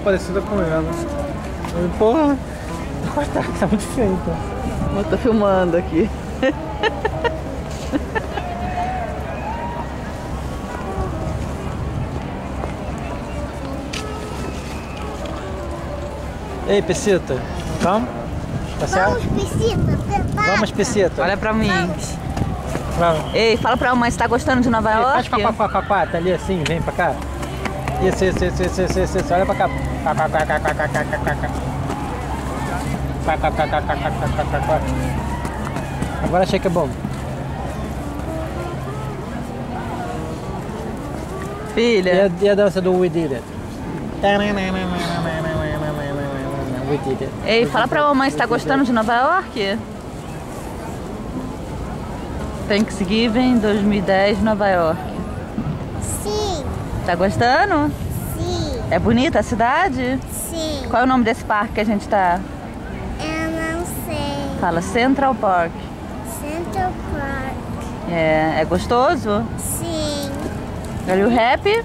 Parecida com ela. Porra, tá muito feio. Eu tô filmando aqui. Ei, Pecita, vamos? Tá certo? Vamos, Pecita, prepara. Vamos, Pecita. Olha pra mim. Vamos. Ei, fala pra mamãe se tá gostando de Nova York. Faz quá, tá ali assim, vem pra cá. Isso, olha pra cá. Agora achei que é bom. Filha. E a dança do We Did It? We Did It. Ei, fala pra mamãe se tá gostando de Nova York. Thanksgiving 2010, Nova York. Sim, Tá gostando? sim, É bonita a cidade? sim. Qual é o nome desse parque que a gente tá? Eu não sei. Fala Central Park. Central Park. É gostoso? Sim. Are you happy?